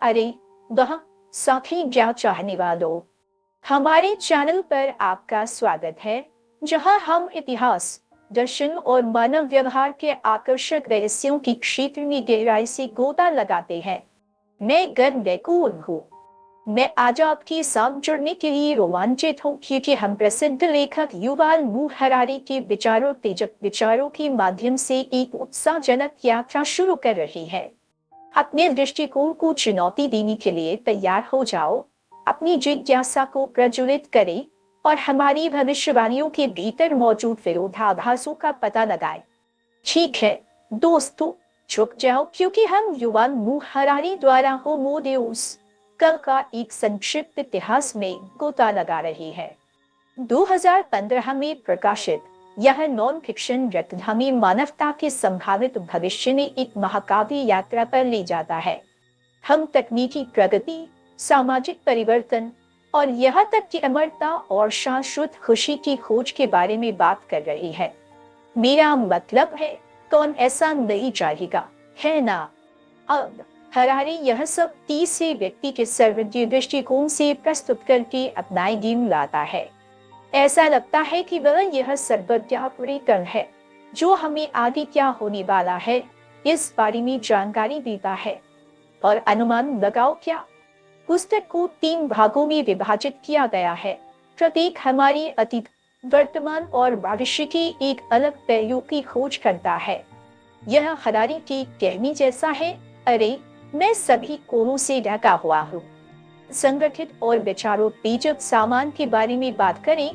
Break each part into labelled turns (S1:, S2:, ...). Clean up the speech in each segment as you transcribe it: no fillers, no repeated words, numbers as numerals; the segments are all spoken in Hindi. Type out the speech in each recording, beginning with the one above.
S1: अरे वह साथी क्या चाहने वालों, हमारे चैनल पर आपका स्वागत है, जहां हम इतिहास, दर्शन और मानव व्यवहार के आकर्षक रहस्यों की क्षेत्र में गहराई से गोता लगाते हैं। मैं गर्व बैकुल हूँ। मैं आज आपके साथ जुड़ने के लिए रोमांचित हूँ, क्योंकि हम प्रसिद्ध लेखक युval नोह हरारी के विचारों तेजक विचारों के माध्यम से एक उत्साहजनक यात्रा शुरू कर रहे हैं। अपने दृष्टिकोण को चुनौती देने के लिए तैयार हो जाओ, अपनी जिज्ञासा को प्रज्वलित करें और हमारी भविष्यवाणियों के भीतर मौजूद विरोधाभासों का पता लगाएं। ठीक है दोस्तों, झुक जाओ, क्योंकि हम युval नोह हरारी द्वारा होमो देउस कल का एक संक्षिप्त इतिहास में गोता लगा रहे हैं। 2015 में प्रकाशित यह नॉन फिक्शन रत्न हमें मानवता के संभावित भविष्य में एक महाकाव्य यात्रा पर ले जाता है। हम तकनीकी प्रगति, सामाजिक परिवर्तन और यहाँ तक कि अमरता और शाश्वत खुशी की खोज के बारे में बात कर रहे हैं। मेरा मतलब है, कौन ऐसा नहीं चाहेगा, है ना? अब हरारी यह सब तीसरे व्यक्ति के सर्वज्ञ दृष्टिकोण से प्रस्तुत करके अपना गेम लाता है। ऐसा लगता है कि वह यह सर्वज्ञापूरीकरण है, जो हमें आगे क्या होने वाला है इस बारे में जानकारी देता है। और अनुमान लगाओ क्या? पुस्तक को 3 भागों में विभाजित किया गया है। प्रत्येक हमारी अतीत, वर्तमान और भविष्य की एक अलग पहलू की खोज करता है। यह हरारी की कहनी जैसा है, अरे मैं सभी कोणों से ढका हुआ हूँ। संगठित और विचारोत्तेजक सामान के बारे में बात करें,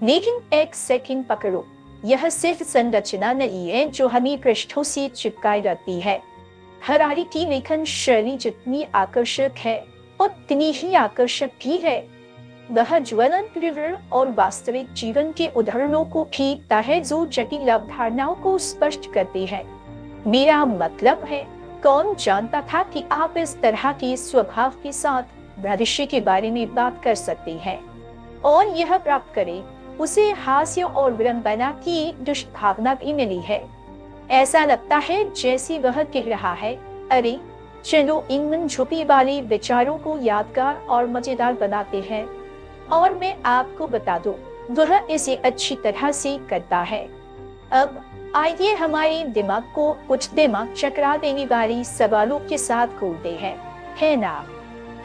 S1: लेकिन एक सेकंड पकड़ो, यह सिर्फ संरचना नहीं है जो हमें पृष्ठों से चिपकाए रखती है। हरारी की लेखन शैली जितनी आकर्षक है, उतनी ही आकर्षक भी है। वह ज्वलंत विवरण और वास्तविक जीवन के उदाहरणों को खींचता है जो जटिल अवधारणाओं को स्पष्ट करते हैं। मेरा मतलब है, कौन जानता था कि आप इस तरह के स्वभाव के साथ भविष्य के बारे में बात कर सकते हैं और यह प्राप्त करें, उसे हास्य और विडंबना की दुष्भावना भी मिली है। ऐसा लगता है जैसे वह कह रहा है, अरे चलो इन छुपी वाले विचारों को यादगार और मजेदार बनाते हैं। और मैं आपको बता दूं, वह इसे अच्छी तरह से करता है। अब आइए हमारे दिमाग को कुछ दिमाग चकरा देने वाले सवालों के साथ खोलते हैं, है ना?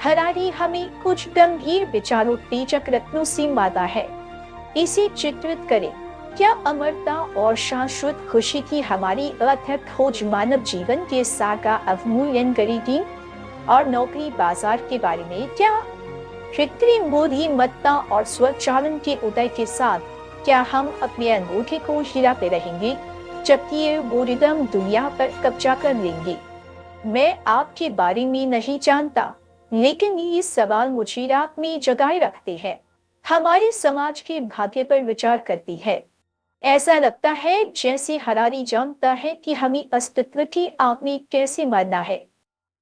S1: हरारी हमें कुछ गंभीर विचारोत्तेजक रत्नों से माता है। इसे चित्रित करें, क्या अमरता और शाश्वत खुशी की हमारी अथक खोज मानव जीवन के सार का अवमूल्यन करेगी? और नौकरी बाजार के बारे में क्या? कृत्रिम बुद्धिमत्ता और स्वचालन के उदय के साथ क्या हम अपने अनूठे को हिलाते रहेंगे, जबकि ये एल्गोरिदम दुनिया पर कब्जा कर लेंगे? मैं आपके बारे में नहीं जानता, लेकिन ये सवाल मुझे रात में जगाए रखते हैं, हमारे समाज के भाग्य पर विचार करती है। ऐसा लगता है जैसे हरारी जानता है कि हमें अस्तित्व की आग में कैसे मरना है।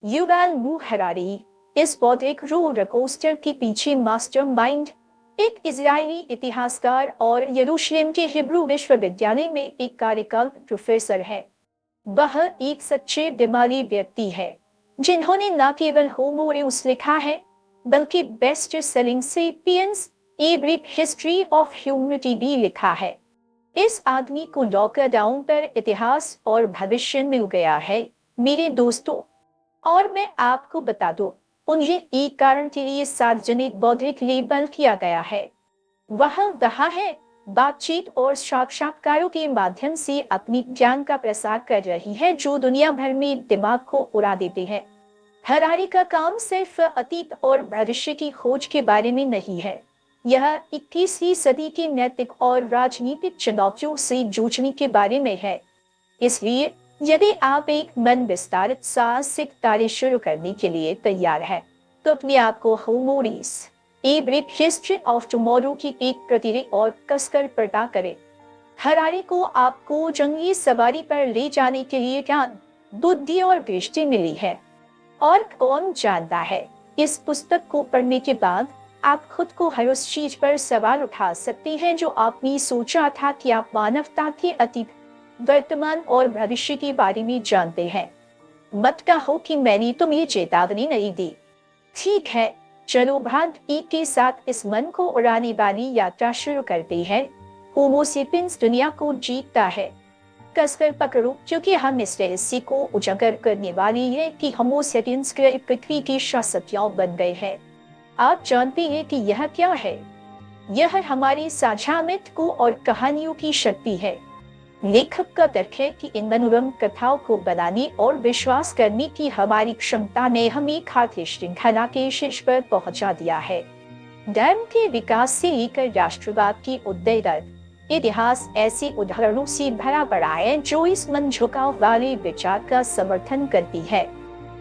S1: युval नोह हरारी इस बौद्धिक रोलर कोस्टर के पीछे मास्टरमाइंड, एक इजरायली इतिहासकार और यरूशलेम के हिब्रू विश्वविद्यालय में एक कार्यकाल प्रोफेसर है। वह एक सच्चे दिमागी व्यक्ति है, जिन्होंने न केवल होमो देउस लिखा है, बल्कि best selling sapiens, A brief history of humanity भी लिखा है। इस आदमी को लॉकडाउन पर इतिहास और भविष्य मिल गया है, मेरे दोस्तों। और मैं आपको बता दूं, उन्हें एक कारण के लिए सार्वजनिक बौद्धिक लेबल किया गया है। वह वहाँ है, बातचीत और साक्षात्कारों के माध्यम से अपनी ज्ञान का प्रसार कर रही है, जो दुनिया भर में दिमाग को उड़ा देते हैं। हरारी का काम सिर्फ अतीत और भविष्य की खोज के बारे में नहीं है, यह 21वीं सदी की नैतिक और राजनीतिक चुनौतियों से जूझने के बारे में है। इसलिए यदि आप एक मन विस्तारित साहसिक कार्य शुरू करने के लिए तैयार हैं, तो अपने आप को Homo Deus, a brief history of tomorrow की एक प्रति और कसकर पढ़ा करें। हरारी को आपको जंगी सवारी पर ले जाने के लिए ज्ञान, बुद्धि और दृष्टि मिली है। और कौन जानता है, इस पुस्तक को पढ़ने के बाद आप खुद को हर उस चीज पर सवाल उठा सकते हैं जो आपने सोचा था कि आप मानवता के अतीत, वर्तमान और भविष्य के बारे में जानते हैं। मत कहो कि मैंने तुम्हें चेतावनी नहीं दी। ठीक है, चलो भाग्य के साथ इस मन को उड़ाने वाली यात्रा शुरू करते हैं। होमो सेपियंस दुनिया को जीतता है। कसकर पकड़ो, क्योंकि हम इस रहस्य को उजागर करने वाले हैं कि होमो सेपियंस पृथ्वी के शासक बन गए हैं। आप जानते हैं कि यह क्या है? यह हमारी साझा मित्र और कहानियों की शक्ति है। लेखक का तर्क है कि इन मनोरम कथाओं को बनाने और विश्वास करने की हमारी क्षमता ने हमें खाद्य श्रृंखला के शीर्ष पर पहुंचा दिया है। धर्म के विकास से लेकर राष्ट्रवाद की उदय तक इतिहास ऐसे उदाहरणों से भरा पड़ा है जो इस मन झुकाव वाले विचार का समर्थन करती है।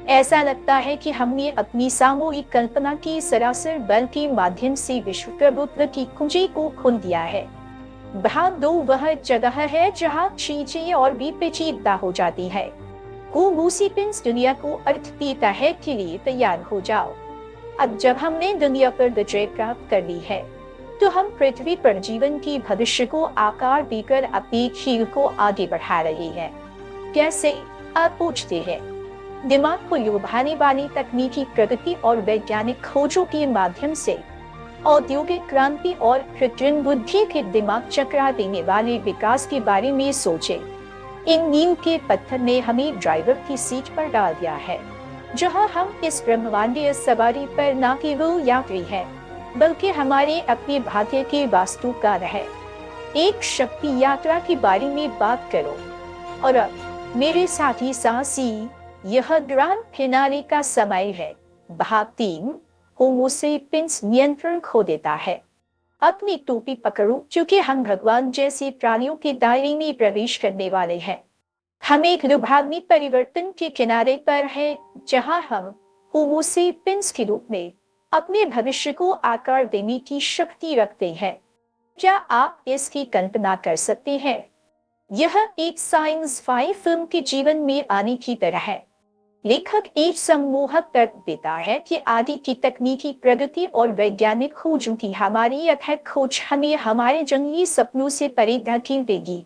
S1: ऐसा लगता है कि हमने अपनी सामूहिक कल्पना की सरासर बल के माध्यम से विश्व प्रभुत्व की कुंजी को खोल दिया है। भाग 2 वह जगह है जहाँ चीजें और भी पेचीदा हो जाती है। होमो सेपियंस दुनिया को अर्थ देता है के लिए तैयार हो जाओ। अब जब हमने दुनिया पर विजय प्राप्त कर ली है, तो हम पृथ्वी पर जीवन की भविष्य को आकार देकर अपनी खील को आगे बढ़ा रहे हैं। कैसे? आप पूछते हैं। दिमाग को लुभाने वाली तकनीकी प्रगति और वैज्ञानिक खोजों के माध्यम से औद्योगिक क्रांति और कृत्रिम बुद्धि के दिमाग चकरा देने वाले विकास के बारे में सोचे। इन नींव के पत्थर ने हमें ड्राइवर की सीट पर डाल दिया है, जहां हम इस ब्रह्मांडीय सवारी पर न केवल यात्री हैं, बल्कि हमारे अपने भाग्य के वास्तुकार है। एक शक्ति यात्रा के बारे में बात करो। और अब मेरे साथी साहसी, यह ग्रांड फिनाले का समय है। भाग 3, होमो सेपियंस नियंत्रण खो देता है। अपनी टोपी पकड़ो, क्योंकि हम भगवान जैसे प्राणियों के दायरे में प्रवेश करने वाले हैं। हम एक लुभावनी परिवर्तन के किनारे पर हैं, जहां हम होमो सेपियंस के रूप में अपने भविष्य को आकार देने की शक्ति रखते हैं। क्या आप इसकी कल्पना कर सकते हैं? यह एक साइंस फाई फिल्म के जीवन में आने की तरह है। लेखक एक सम्मोहक तर्क देता है कि आदि की तकनीकी प्रगति और वैज्ञानिक खोजों की हमारी अथक खोज हमें हमारे जंगली सपनों से परे धकेल देगी।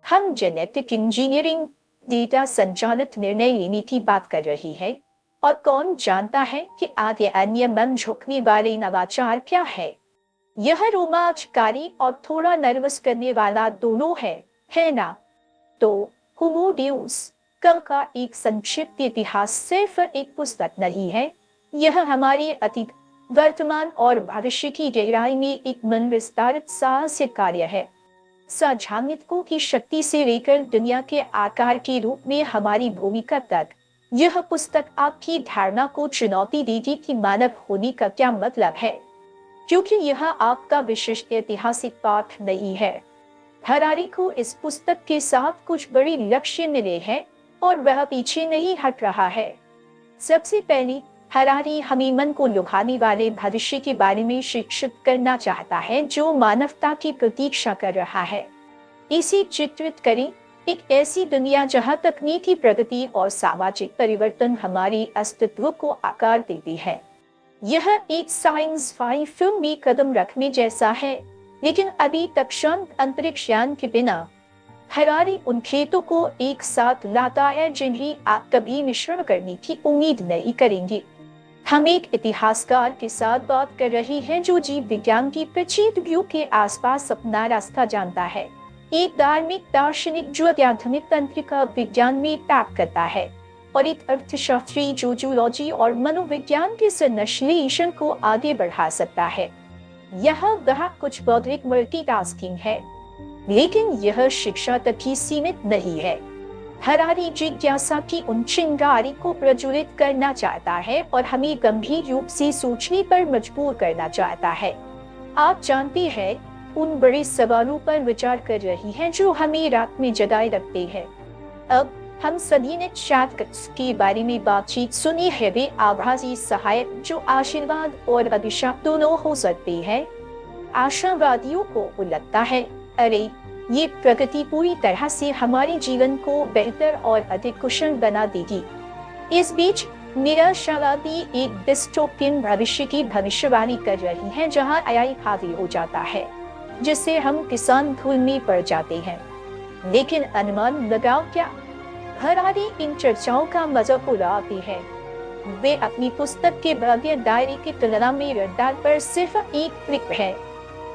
S1: हम जेनेटिक इंजीनियरिंग, डेटा संचालित निर्णय लेने की बात कर रही है, और कौन जानता है कि आगे अन्य मन झुकने वाले नवाचार क्या है। यह रोमांचकारी और थोड़ा नर्वस करने वाला दोनों है ना? तो होमो डेउस कल का एक संक्षिप्त इतिहास सिर्फ एक पुस्तक नहीं है। यह हमारे अतीत, वर्तमान और भविष्य की गहराई में एक मन विस्तारित साहसिक कार्य है। साझामित्रों की शक्ति से लेकर दुनिया के आकार के रूप में हमारी भूमिका तक, यह पुस्तक आपकी धारणा को चुनौती देगी कि मानव होने का क्या मतलब है, क्योंकि यह आपका विशिष्ट ऐतिहासिक पाठ नहीं है। हरारी को इस पुस्तक के साथ कुछ बड़े लक्ष्य मिले हैं, और वह पीछे नहीं हट रहा है। सबसे पहले, हरारी हमें मन को लुभाने वाले भविष्य के बारे में शिक्षित करना चाहता है जो मानवता की प्रतीक्षा कर रहा है। इसे चित्रित करें, एक ऐसी दुनिया जहां तकनीकी प्रगति और सामाजिक परिवर्तन हमारे अस्तित्व को आकार देती है। यह एक साइंस फाई फिल्म में कदम रखने जैसा है, लेकिन अभी तक शांत अंतरिक्ष यान के बिना हरारी उन खेतों को एक साथ लाता है जिन्हें आप कभी मिश्रण करने की उम्मीद नहीं करेंगे। हम एक इतिहासकार के साथ बात कर रहे हैं जो जीव विज्ञान की पेचीदगियों के आसपास अपना रास्ता जानता है। एक धार्मिक दार्शनिक जो आध्यात्मिक तंत्रिका विज्ञान में टैप करता है, और एक अर्थशास्त्री जो जूलॉजी और मनोविज्ञान के संश्लेषण को आगे बढ़ा सकता है। यह वह कुछ बौद्धिक मल्टीटास्किंग है, लेकिन यह शिक्षा तक ही सीमित नहीं है। हरारी जिज्ञासा की उन चिंगारी को प्रज्वलित करना चाहता है और हमें गंभीर रूप से सोचने पर मजबूर करना चाहता है। आप जानते हैं, उन बड़े सवालों पर विचार कर रही हैं जो हमें रात में जगाए रखते हैं। अब हम सभी ने शैटकट्स के बारे में बातचीत सुनी है। वे आभासी सहायक जो आशीर्वाद और अभिशाप दोनों हो सकते हैं। आशावादियों को लगता है, अरे ये प्रगति पूरी तरह से हमारे जीवन को बेहतर और अधिक कुशल बना देगी। इस बीच निराशावादी एक डिस्टोपियन भविष्य की भविष्यवाणी कर रही है जहां AI हावी हो जाता है, जिससे हम किसान धूल में पड़ जाते हैं। लेकिन अनुमान लगाओ क्या? हरारी इन चर्चाओं का मजाक उड़ाती है। वे अपनी पुस्तक के भव्य डायरी की तुलना में रडार पर सिर्फ एक क्लिक है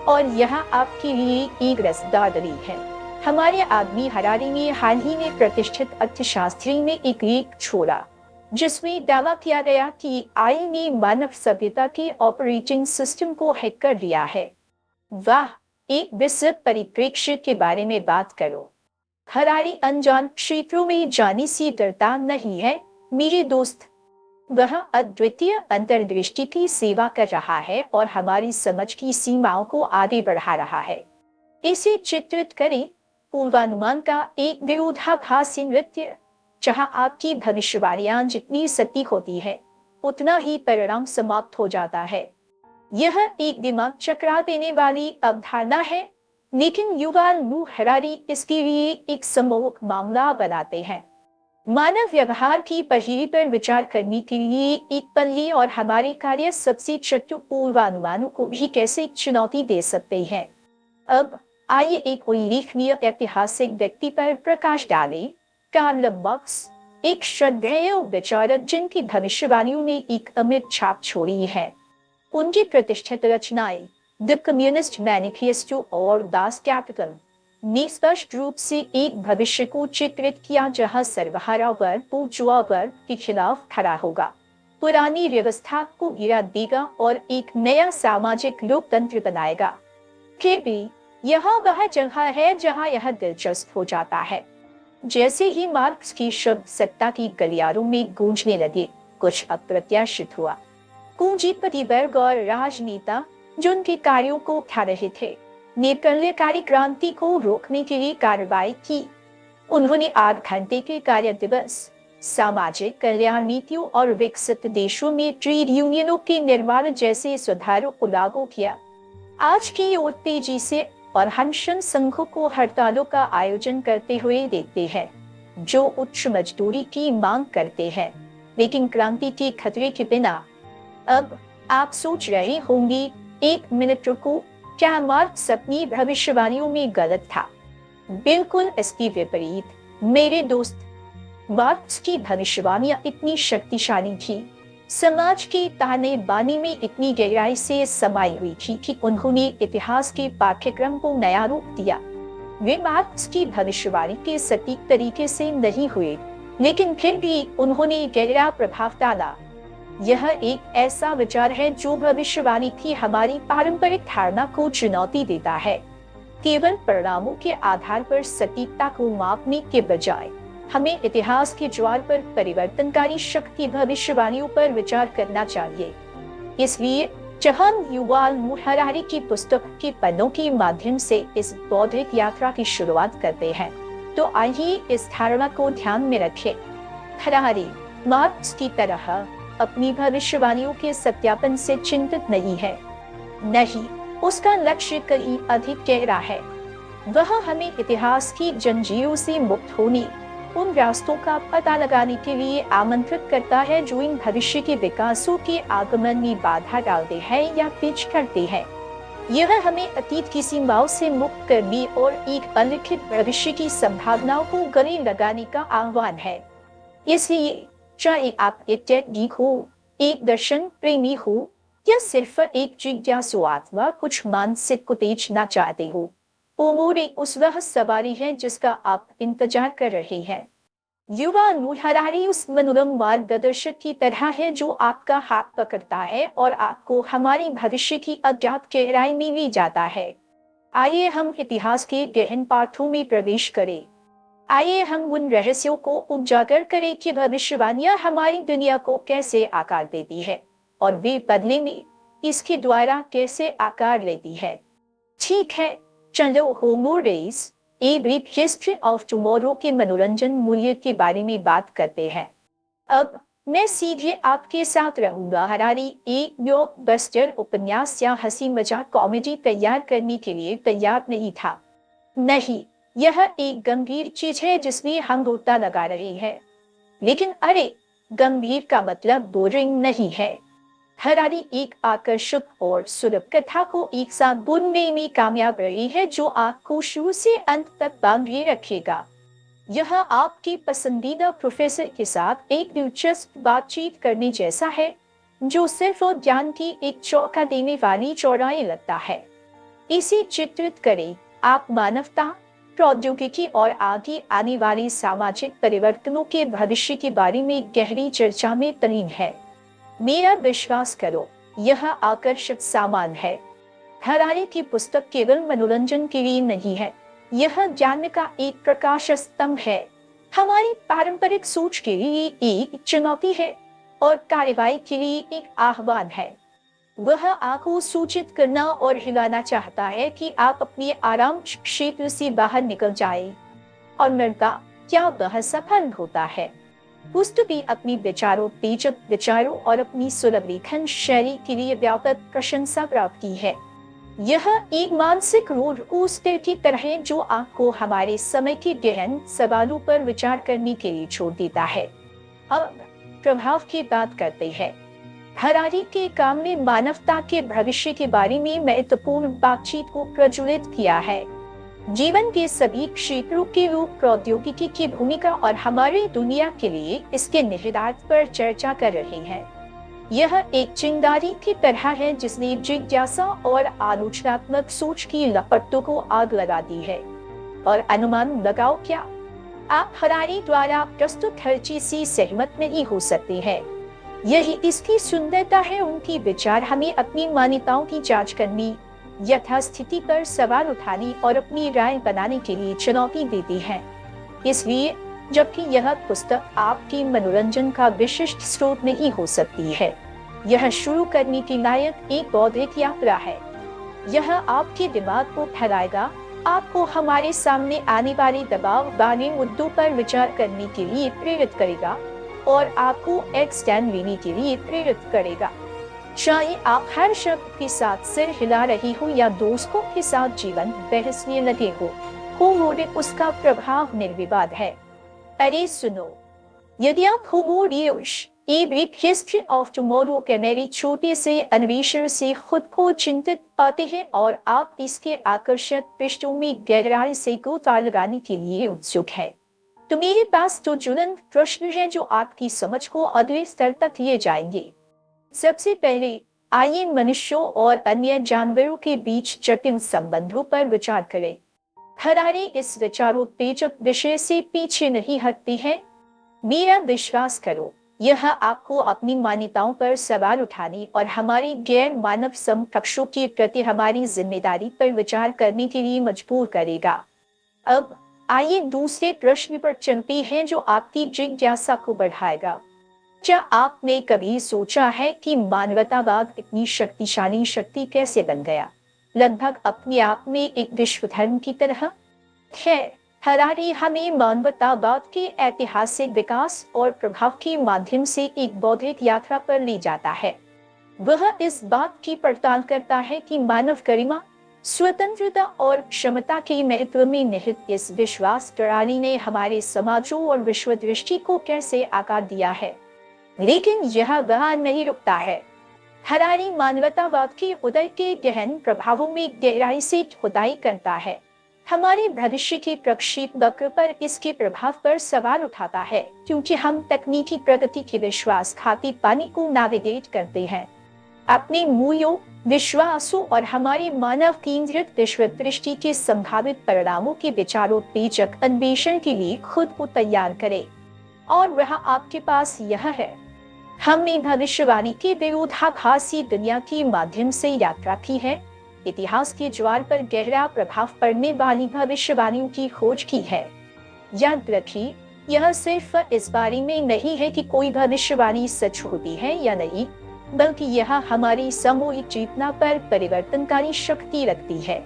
S1: और यहाँ आपके लिए एक रसदार है। हमारे आदमी हरारी ने हाल ही में प्रतिष्ठित अर्थशास्त्री में एक लेख छोड़ा जिसमें दावा किया गया कि आई ने मानव सभ्यता के ऑपरेटिंग सिस्टम को हैक कर लिया है। वाह, एक विस्तृत परिप्रेक्ष्य के बारे में बात करो। हरारी अनजान क्षेत्रों में जाने से डरता नहीं है मेरे दोस्त। वह अद्वितीय अंतर्दृष्टि की सेवा कर रहा है और हमारी समझ की सीमाओं को आगे बढ़ा रहा है। इसे चित्रित करें, पूर्वानुमान का एक विरोधाभासी नृत्य, जहां आपकी भविष्यवाणियां जितनी सटीक होती है उतना ही परिणाम समाप्त हो जाता है। यह एक दिमाग चकरा देने वाली अवधारणा है, लेकिन युवाल नूह हरारी इसके लिए एक सम्मोहक मामला बनाते हैं। मानव व्यवहार की पहेली पर विचार करने के लिए एक पल्ली और हमारे कार्य सबसे चतुर पूर्वानुमानों को भी कैसे चुनौती दे सकते हैं। अब आइए एक उल्लेखनीय ऐतिहासिक व्यक्ति पर प्रकाश डालें। कार्ल मार्क्स, एक श्रद्धेय विचारक जिनकी भविष्यवाणियों ने एक अमिट छाप छोड़ी है। उनकी प्रतिष्ठित रचनाएं द कम्युनिस्ट मैनिफेस्टो और दास कैपिटल ने स्पष्ट रूप से एक भविष्य को चित्रित किया जहां सर्वहारा वर्ग बुर्जुआ वर्ग के खिलाफ खड़ा होगा, पुरानी व्यवस्था को गिरा देगा और एक नया सामाजिक लोकतंत्र बनाएगा। फिर भी यहाँ वह जगह है जहाँ यह दिलचस्प हो जाता है। जैसे ही मार्क्स की शब्द सत्ता की गलियारों में गूंजने लगे, कुछ अप्रत्याशित हुआ। पूंजीपति वर्ग और राजनेता जो उनके कार्यों को खा रहे थे ने कल्याणकारी क्रांति को रोकने के लिए कार्रवाई की। उन्होंने 8 घंटे के कार्य दिवस, सामाजिक कल्याण नीतियों और विकसित देशों में ट्रेड यूनियनों के निर्माण जैसे सुधारों को लागू किया। आज की ओर तेजी से और हंशन संघों को हड़तालों का आयोजन करते हुए देखते हैं, जो उच्च मजदूरी की मांग करते हैं, लेकिन क्रांति के खतरे के बिना। अब आप सोच रहे होंगे, एक मिनट रुको, क्या मार्क्स अपनी भविष्यवाणियों में गलत था? बिल्कुल इसके विपरीत मेरे दोस्त। मार्क्स की भविष्यवाणियां इतनी शक्तिशाली थी, समाज की ताने बाने में इतनी गहराई से समाई हुई थी कि उन्होंने इतिहास के पाठ्यक्रम को नया रूप दिया। वे मार्क्स की भविष्यवाणी के सटीक तरीके से नहीं हुए, लेकिन फिर भी उन्होंने गहरा प्रभाव डाला। यह एक ऐसा विचार है जो भविष्यवाणी की हमारी पारंपरिक धारणा को चुनौती देता है। केवल परिणामों के आधार पर सटीकता को मापने के बजाय हमें इतिहास के ज्वार पर परिवर्तनकारी शक्ति भविष्यवाणियों पर विचार करना चाहिए। इसलिए जब हम युवाल नूह हरारी की पुस्तक के पन्नों के माध्यम से इस बौद्धिक यात्रा की शुरुआत करते हैं, तो आइए इस धारणा को ध्यान में रखें। हरारी मार्क्स की तरह अपनी भविष्यवाणियों के सत्यापन से चिंतित नहीं है। नहीं, उसका लक्ष्य कहीं अधिक गहरा है। वह हमें इतिहास की जंजीरों से मुक्त होने, उन रास्तों का पता लगाने के लिए आमंत्रित करता है जो इन भविष्य के विकासों के आगमन में बाधा डालते हैं या पीछ करते हैं। यह हमें अतीत की सीमाओं से मुक्त करने और एक अलिखित भविष्य की संभावनाओं को गले लगाने का आह्वान है। इसलिए चाहे आप एक टेक्निक हो, एक दर्शन प्रेमी हो, या सिर्फ एक जिज्ञासु अथवा कुछ मानसिक उत्तेजना चाहते हो, उमूर उस वह सवारी है जिसका आप इंतजार कर रहे हैं। युवा नूह हरारी उस मनोरम मार्गदर्शक की तरह है जो आपका हाथ पकड़ता है और आपको हमारी भविष्य की अज्ञात गहराई में ले जाता है। आइए हम इतिहास के गहन पाठों में प्रवेश करें। आइए हम उन रहस्यों को उजागर करें कि भविष्यवाणियां हमारी दुनिया को कैसे आकार देती है और वे बदले में इसके द्वारा कैसे आकार लेती है। ठीक है, चलो होमो रेस a brief history of tomorrow के मनोरंजन मूल्य के बारे में बात करते हैं। अब मैं सीधे आपके साथ रहूंगा। हरारी एक ब्लॉकबस्टर उपन्यास या हंसी मजाक कॉमेडी तैयार करने के लिए तैयार नहीं था। नहीं, यह एक गंभीर चीज है जिसमें हम गोता लगा रहे हैं। लेकिन अरे, गंभीर का मतलब बोरिंग नहीं है। हरारी एक आकर्षक और सुलभ कथा को एक साथ बुनने में कामयाब रही है जो आपको शुरू से अंत तक बांधे रखेगा। यह आपकी पसंदीदा प्रोफेसर के साथ एक दिलचस्प बातचीत करने जैसा है, जो सिर्फ और ज्ञान की एक चौंका देने वाली चौड़ाई लगता है। इसे चित्रित करें। आप मानवता, प्रौद्योगिकी और आगे आने वाले सामाजिक परिवर्तनों के भविष्य के बारे में गहरी चर्चा में तल्लीन है। मेरा विश्वास करो, यह आकर्षक सामान है। हरारी की पुस्तक केवल मनोरंजन के लिए नहीं है, यह ज्ञान का एक प्रकाश स्तंभ है। हमारी पारंपरिक सोच के लिए एक चुनौती है और कार्रवाई के लिए एक आह्वान है। वह आपको सूचित करना और हिलाना चाहता है कि आप अपने आराम क्षेत्र से बाहर निकल जाएं। और मृदा क्या वह सफल होता है? पुस्तकें अपनी विचारों, पेचक विचारों और अपनी सुलभ लेखन शैली के लिए व्यापक प्रशंसा प्राप्त की है। यह एक मानसिक रोलर कोस्टर की तरह है, जो आपको हमारे समय के गहन सवालों पर विचार करने के लिए छोड़ देता है। अब प्रभाव की बात करते हैं। हरारी के काम ने मानवता के भविष्य के बारे में महत्वपूर्ण बातचीत को प्रज्वलित किया है। जीवन के सभी क्षेत्रों के रूप प्रौद्योगिकी की भूमिका और हमारी दुनिया के लिए इसके निहितार्थ पर चर्चा कर रहे हैं। यह एक चिंगारी की तरह है जिसने जिज्ञासा और आलोचनात्मक सोच की लपटों को आग लगा दी है। और अनुमान लगाओ क्या? आप हरारी द्वारा प्रस्तुत हर चीज से सहमत नहीं हो सकते हैं। यही इसकी सुंदरता है। उनकी विचार हमें अपनी मान्यताओं की जांच करने, यथास्थिति पर सवाल उठाने और अपनी राय बनाने के लिए चुनौती देती है। इसलिए जबकि यह पुस्तक आपकी मनोरंजन का विशिष्ट स्रोत नहीं हो सकती है, यह शुरू करने के लायक एक बौद्धिक यात्रा है। यह आपके दिमाग को फैलाएगा, आपको हमारे सामने आने वाले दबाव वाले मुद्दों पर विचार करने के लिए प्रेरित करेगा और आपको एक स्टैंड लेने के लिए प्रेरित करेगा। चाहे आप हर शब्द के साथ सिर हिला रही हो या दोस्तों के साथ जीवन बहसने लगे हो उसका प्रभाव निर्विवाद है। अरे सुनो, यदि आप एक हिस्ट्री ऑफ टुमारो के मेरे छोटे से अन्वेषण से खुद को चिंतित पाते हैं और आप इसके आकर्षक पृष्ठों में गहराई से गोता लगाने के लिए उत्सुक है, तो मेरे पास तो ज्वलंत प्रश्न है जो आपकी समझ को अगले स्तर तक ले जाएंगे। सबसे पहले आइए मनुष्यों और अन्य जानवरों के बीच जटिल संबंधों पर विचार करें। हरारी इस विचारोत्तेजक विषय से पीछे नहीं हटते हैं। मेरा विश्वास करो, यह आपको अपनी मान्यताओं पर सवाल उठाने और हमारी गैर मानव समकक्षों के प्रति हमारी जिम्मेदारी पर विचार करने के लिए मजबूर करेगा। अब आइए दूसरे प्रश्न पर चलते हैं जो आपकी जिज्ञासा को बढ़ाएगा। क्या आपने कभी सोचा है कि मानवतावाद इतनी शक्तिशाली शक्ति कैसे बन गया, लगभग अपने आप में एक विश्व धर्म की तरह? है हरारी हमें मानवतावाद के ऐतिहासिक विकास और प्रभाव के माध्यम से एक बौद्धिक यात्रा पर ले जाता है। वह इस बात की पड़ताल करता है कि मानव गरिमा, स्वतंत्रता और क्षमता के महत्व में निहित इस विश्वास प्रणाली ने हमारे समाजों और विश्व दृष्टि को कैसे आकार दिया है। लेकिन यह वहां नहीं रुकता है। हरारी मानवतावाद के उदय के गहन प्रभावों में गहराई से खुदाई करता है। हमारे भविष्य के प्रक्षेपवक्र पर इसके प्रभाव पर सवाल उठाता है, क्योंकि हम तकनीकी प्रगति के विश्वासघाती पानी को नेविगेट करते हैं। अपने मूल्यों, विश्वासों और हमारी मानव केंद्रित विश्व दृष्टि के संभावित परिणामों के विचारोत्तेजक अन्वेषण के लिए खुद को तैयार करें। और वह आपके पास यह है। हमने भविष्यवाणी के विरोधाभासी दुनिया के माध्यम से यात्रा की है, इतिहास के ज्वार पर गहरा प्रभाव पड़ने वाली भविष्यवाणियों की खोज की है। याद रखिए, यह सिर्फ इस बारे में नहीं है कि कोई भविष्यवाणी सच होती है या नहीं, बल्कि यह हमारी सामूहिक चेतना पर परिवर्तनकारी शक्ति रखती है।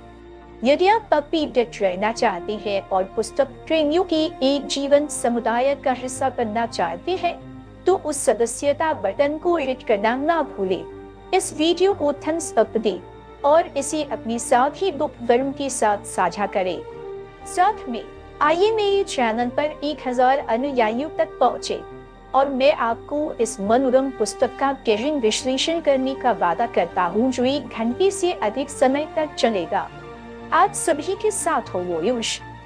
S1: यदि आप अपडेट रहना चाहते हैं और पुस्तक प्रेमियों के एक जीवन समुदाय का हिस्सा बनना चाहते हैं, तो उस सदस्यता बटन को हिट करना ना भूलें। इस वीडियो को थम्स अप दें और इसे अपनी साथी बुक वर्म के साथ साझा करें। साथ में आइए मेरे चैनल पर 1000 अनुयायियों तक पहुँचे और मैं आपको इस मनोरम पुस्तक का गहन विश्लेषण करने का वादा करता हूँ, जो 1 घंटे से अधिक समय तक चलेगा। आज सभी के साथ हो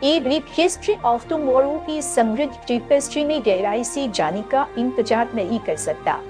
S1: ए ब्रीफ हिस्ट्री ऑफ टुमारो की समृद्ध टेपेस्ट्री में गहराई से जाने का इंतजार नहीं कर सकता।